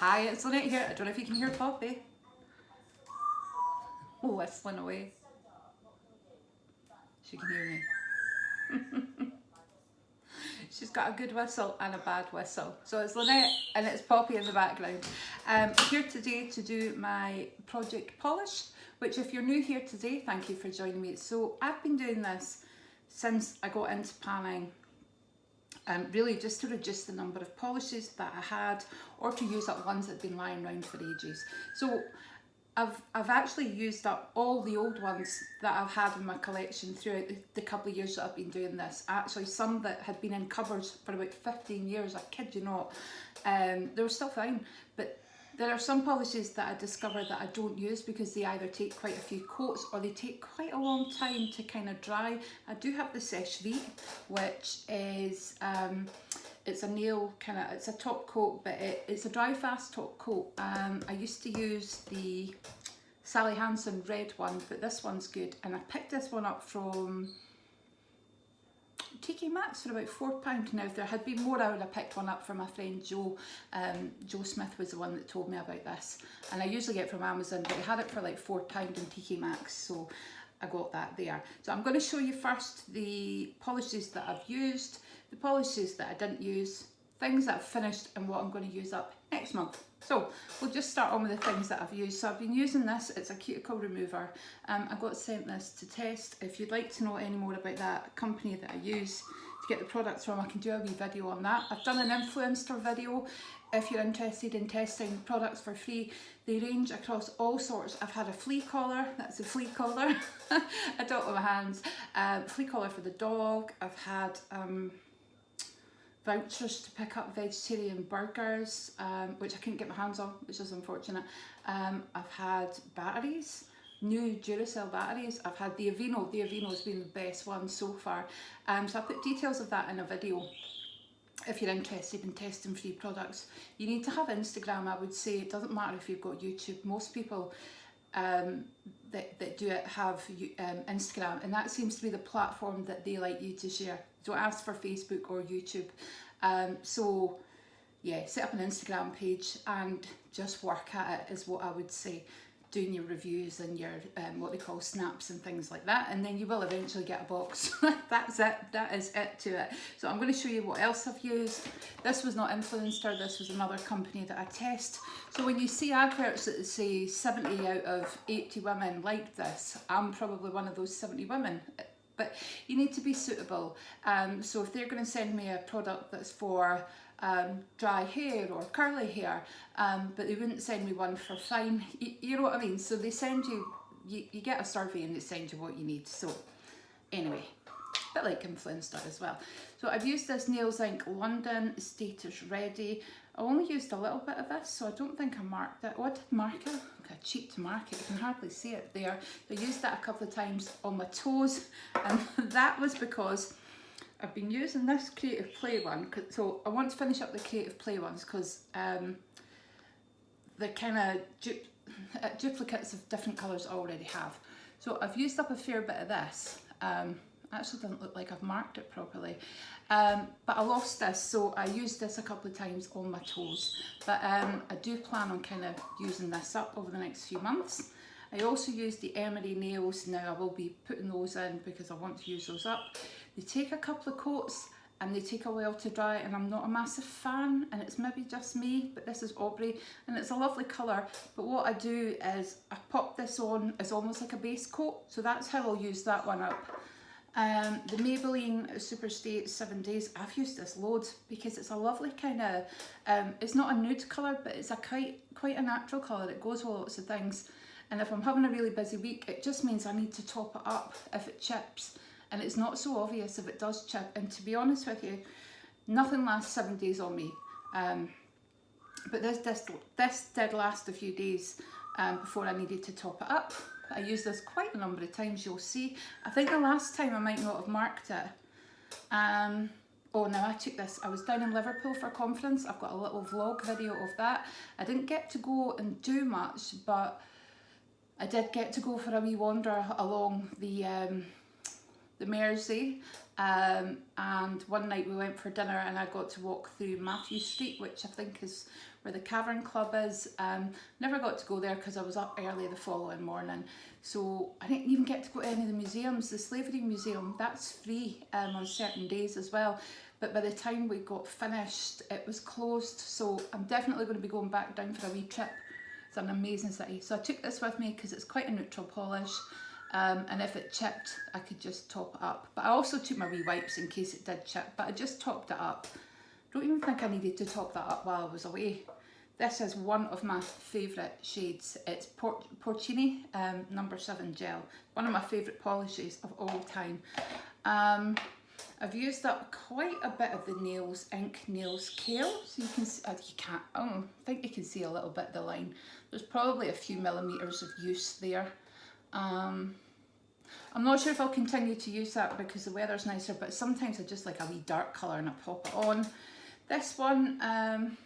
Hi, it's Lynette here. I don't know if you can hear Poppy. Whistling away. She can hear me. She's got a good whistle and a bad whistle. So it's Lynette and it's Poppy in the background. Here today to do my project polish, which if you're new here today, thank you for joining me. So I've been doing this since I got into panning. Really just to reduce the number of polishes that I had, or to use up ones that had been lying around for ages. So I've actually used up all the old ones that I've had in my collection throughout the couple of years that I've been doing this. Actually, some that had been in cupboards for about 15 years, I kid you not, they were still fine. But there are some polishes that I discover that I don't use because they either take quite a few coats or they take quite a long time to kind of dry. I do have the Sécherie, which is it's a nail kind of, it's a top coat, but it's a dry fast top coat. I used to use the Sally Hansen red one, but this one's good, and I picked this one up from TK Maxx for about £4. Now, if there had been more, I would have picked one up for my friend Joe. Joe Smith was the one that told me about this, and I usually get it from Amazon, but he had it for like £4 in TK Maxx, so I got that there. So I'm going to show you first the polishes that I've used, the polishes that I didn't use, things that I've finished, and what I'm going to use up next month. So we'll just start on with the things that I've used. So I've been using this, it's a cuticle remover. I got sent this to test. If you'd like to know any more about that company that I use to get the products from, I can do a wee video on that. I've done an influencer video. If you're interested in testing products for free, they range across all sorts. I've had a flea collar, that's a flea collar. I do it with my hands. Flea collar for the dog. I've had vouchers to pick up vegetarian burgers, which I couldn't get my hands on, which is unfortunate. I've had batteries, new Duracell batteries. I've had the Aveeno. The Aveeno's been the best one so far. So I put details of that in a video. If you're interested in testing free products, you need to have Instagram, I would say. It doesn't matter if you've got YouTube. Most people that do it have Instagram, and that seems to be the platform that they like you to share. Don't ask for Facebook or YouTube. So yeah, set up an Instagram page and just work at it is what I would say. Doing your reviews and your what they call snaps and things like that, and then you will eventually get a box. That's it, that is it to it. So I'm going to show you what else I've used. This was not Influencer, this was another company that I test. So when you see adverts that say 70 out of 80 women like this, I'm probably one of those 70 women. But you need to be suitable. So if they're going to send me a product that's for dry hair or curly hair, but they wouldn't send me one for fine, you know what I mean? So they send you get a survey and they send you what you need. So anyway, a bit like Influencer as well. So I've used this Nails Inc London Status Ready. I only used a little bit of this, so I don't think I marked it. Oh, I did mark it. Okay, cheap to mark it. You can hardly see it there. I used that a couple of times on my toes, and that was because I've been using this Creative Play one. So I want to finish up the Creative Play ones because they're kind of duplicates of different colours I already have. So I've used up a fair bit of this. Actually doesn't look like I've marked it properly, but I lost this, so I used this a couple of times on my toes, but I do plan on kind of using this up over the next few months. I also used the Emery Nails. Now I will be putting those in because I want to use those up. They take a couple of coats and they take a while to dry, and I'm not a massive fan, and it's maybe just me, but this is Aubrey and it's a lovely colour. But what I do is I pop this on as almost like a base coat, so that's how I'll use that one up. The Maybelline Superstay 7 Days, I've used this loads because it's a lovely kind of, it's not a nude colour, but it's a quite a natural colour. It goes with lots of things, and if I'm having a really busy week, it just means I need to top it up if it chips, and it's not so obvious if it does chip. And to be honest with you, nothing lasts 7 days on me, but this did last a few days before I needed to top it up. I used this quite a number of times, you'll see. I think the last time I might not have marked it. Oh no, I took this, I was down in Liverpool for a conference. I've got a little vlog video of that. I didn't get to go and do much, but I did get to go for a wee wander along the the Mersey, and one night we went for dinner and I got to walk through Matthew Street, which I think is where the Cavern Club is. Never got to go there because I was up early the following morning, so I didn't even get to go to any of the museums. The Slavery Museum, that's free on certain days as well, but by the time we got finished it was closed, so I'm definitely going to be going back down for a wee trip. It's an amazing city. So I took this with me because it's quite a neutral polish, and if it chipped I could just top it up. But I also took my wee wipes in case it did chip, but I just topped it up. Don't even think I needed to top that up while I was away. This is one of my favourite shades. It's Porcini number 7 gel. One of my favourite polishes of all time. I've used up quite a bit of the nails, Ink Nails Kale, so you can see, you can't, I think you can see a little bit of the line. There's probably a few millimetres of use there. I'm not sure if I'll continue to use that because the weather's nicer, but sometimes I just like a wee dark colour and I pop it on. This one,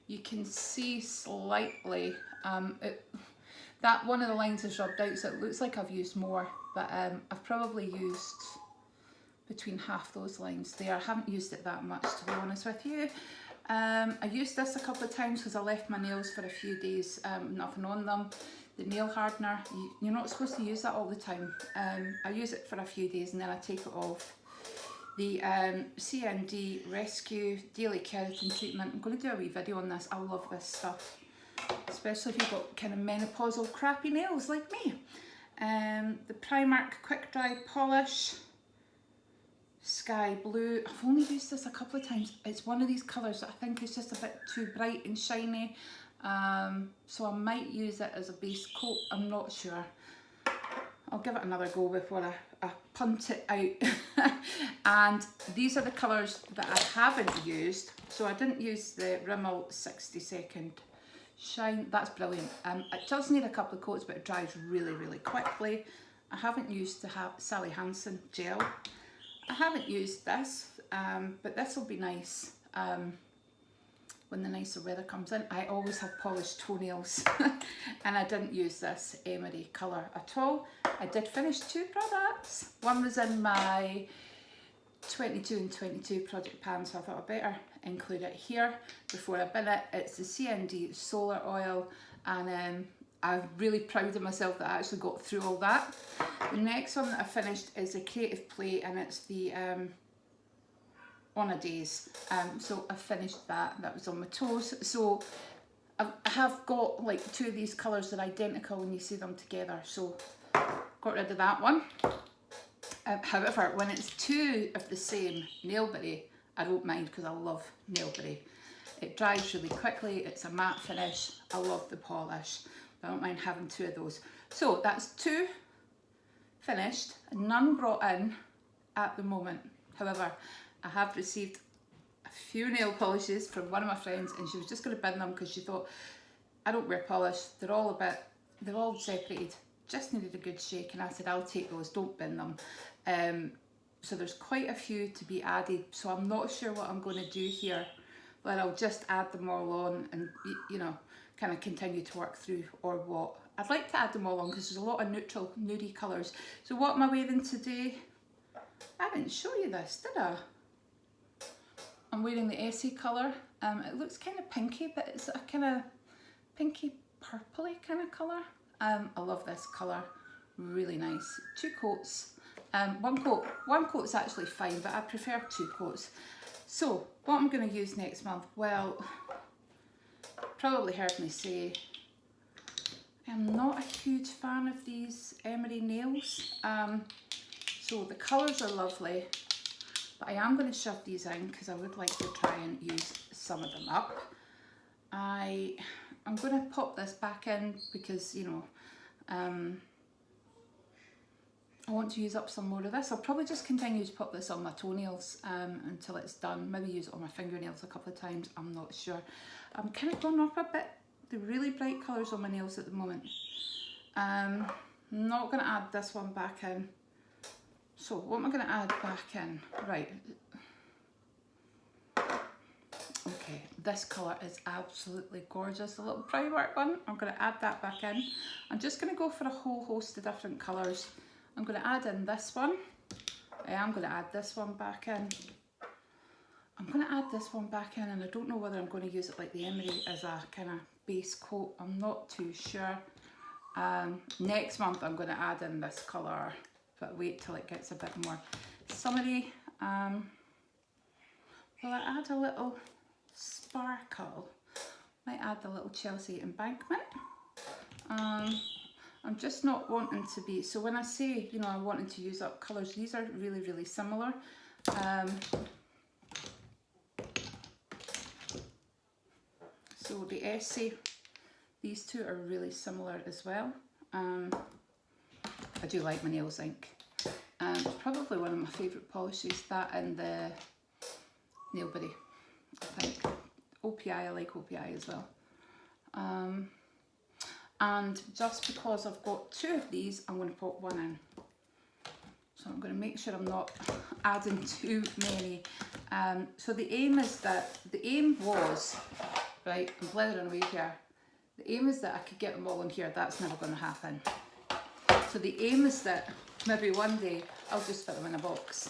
you can see slightly, that one of the lines is rubbed out, so it looks like I've used more, but I've probably used between half those lines there. I haven't used it that much, to be honest with you. I used this a couple of times because I left my nails for a few days, nothing on them. The nail hardener, you're not supposed to use that all the time. I use it for a few days and then I take it off. The CND Rescue Daily Keratin Treatment. I'm going to do a wee video on this. I love this stuff, especially if you've got kind of menopausal crappy nails like me. The Primark Quick Dry Polish, Sky Blue. I've only used this a couple of times. It's one of these colours that I think is just a bit too bright and shiny, so I might use it as a base coat. I'm not sure. I'll give it another go before I punt it out. And these are the colours that I haven't used. So I didn't use the Rimmel 60-second Shine. That's brilliant. It does need a couple of coats, but it dries really, really quickly. I haven't used the Sally Hansen gel. I haven't used this, but this will be nice when the nicer weather comes in. I always have polished toenails and I didn't use this Emery colour at all. I did finish 2 products. One was in my 22 and 22 project pan, so I thought I'd better include it here before I bin it. It's the CND Solar Oil, and I'm really proud of myself that I actually got through all that. The next one that I finished is a Creative Play, and it's the On a Days. So I finished that. That was on my toes. So I have got like 2 of these colours that are identical when you see them together. So got rid of that one. However, when it's 2 of the same Nailberry, I don't mind because I love Nailberry. It dries really quickly. It's a matte finish. I love the polish. I don't mind having 2 of those. So that's 2 finished, none brought in at the moment. However, I have received a few nail polishes from one of my friends, and she was just going to bin them because she thought, I don't wear polish, they're all separated, just needed a good shake, and I said, I'll take those, don't bin them. So there's quite a few to be added, so I'm not sure what I'm going to do here, but I'll just add them all on and, you know, kind of continue to work through, or what. I'd like to add them all on because there's a lot of neutral, nudie colours. So what am I wearing today? I didn't show you this, did I? I'm wearing the Essie colour. It looks kind of pinky, but it's a kind of pinky purpley kind of colour. I love this colour, really nice. 2 coats. One coat's actually fine, but I prefer 2 coats. So what I'm going to use next month, well, probably heard me say, I'm not a huge fan of these Emery Nails. So the colours are lovely, but I am going to shove these in because I would like to try and use some of them up. I'm going to pop this back in because, you know, I want to use up some more of this. I'll probably just continue to pop this on my toenails until it's done. Maybe use it on my fingernails a couple of times, I'm not sure. I'm kind of going off a bit the really bright colours on my nails at the moment. I'm not going to add this one back in. So what am I going to add back in? Right. Okay, This colour is absolutely gorgeous, the little Primark one. I'm going to add that back in. I'm just going to go for a whole host of different colours. I'm going to add in this one. I am going to add this one back in. I'm going to add this one back in, and I don't know whether I'm going to use it like the Emery as a kind of base coat. I'm not too sure. Next month I'm going to add in this colour, but wait till it gets a bit more summery. Will I add a little sparkle? Might add the little Chelsea embankment. I'm just not wanting to be, so when I say, you know, I'm wanting to use up colours, these are really, really similar. So the Essie, these two are really similar as well. I do like my nails ink. Probably one of my favourite polishes, that and the Nail Buddy, I think. OPI, I like OPI as well. And just because I've got two of these, I'm going to put one in. So I'm going to make sure I'm not adding too many. So the aim is that, the aim was, right, I'm blending away here. The aim is that I could get them all in here. That's never going to happen. So the aim is that maybe one day I'll just fit them in a box.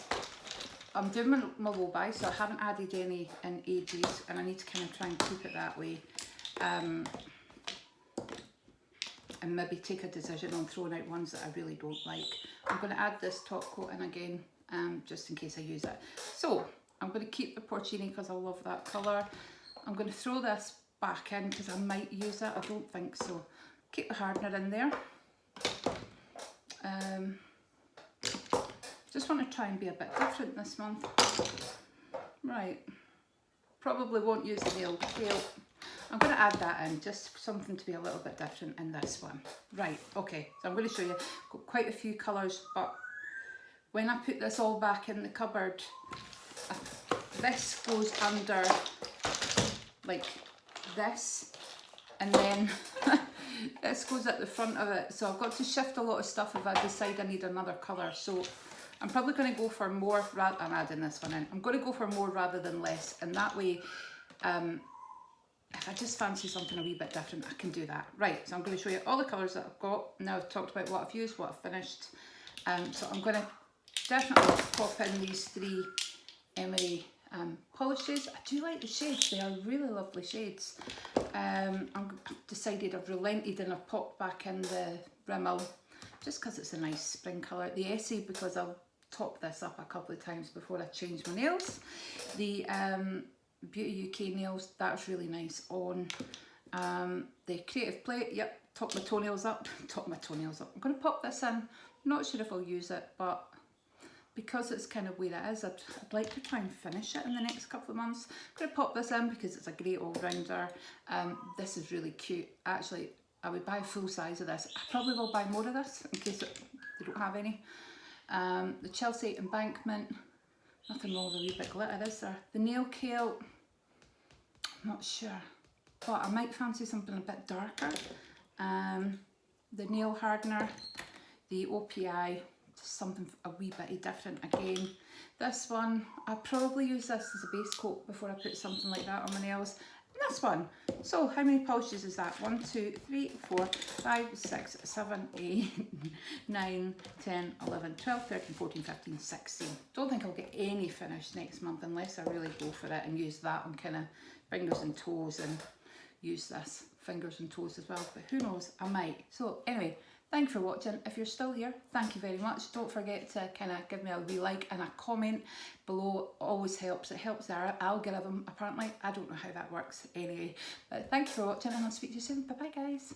I'm doing my low buy, so I haven't added any in ages, and I need to kind of try and keep it that way. And maybe take a decision on throwing out ones that I really don't like. I'm going to add this top coat in again, just in case I use it. So I'm going to keep the porcini because I love that colour. I'm going to throw this back in because I might use it. I don't think so. Keep the hardener in there. Just want to try and be a bit different this month. Right. Probably won't use the nail tail. I'm going to add that in, just something to be a little bit different in this one. Right, okay, so I'm going to show you, got quite a few colours, but when I put this all back in the cupboard, this goes under like this, and then this goes at the front of it, so I've got to shift a lot of stuff if I decide I need another colour. So I'm probably going to go for more, I'm adding this one in, I'm going to go for more rather than less, and that way, if I just fancy something a wee bit different, I can do that. Right, so I'm going to show you all the colours that I've got. Now I've talked about what I've used, what I've finished. So I'm going to definitely pop in these three Emery polishes. I do like the shades, they are really lovely shades. I've decided I've relented and I've popped back in the Rimmel just because it's a nice spring colour. The Essie because I'll top this up a couple of times before I change my nails. The Beauty UK nails, that's really nice on. The Creative Plate, yep, top my toenails up. I'm going to pop this in. Not sure if I'll use it, but because it's kind of where it is, I'd like to try and finish it in the next couple of months. I'm going to pop this in because it's a great all-rounder. This is really cute. Actually, I would buy a full size of this. I probably will buy more of this in case they don't have any. The Chelsea Embankment, nothing wrong with a wee bit glitter, is there? The Nail Kale, I'm not sure, but I might fancy something a bit darker. The Nail Hardener, the OPI, just something a wee bit different again. This one, I'll probably use this as a base coat before I put something like that on my nails. And this one, so how many polishes is that? 1, 2, 3, 4, 5, 6, 7, 8, 9, 10, 11, 12, 13, 14, 15, 16. Don't think I'll get any finish next month unless I really go for it and use that on kind of fingers and toes, and use this fingers and toes as well, but who knows, I might. So anyway, thank you for watching. If you're still here, thank you very much. Don't forget to kind of give me a wee like and a comment below. Always helps. It helps our algorithm, apparently. I don't know how that works anyway. But thank you for watching, and I'll speak to you soon. Bye bye, guys.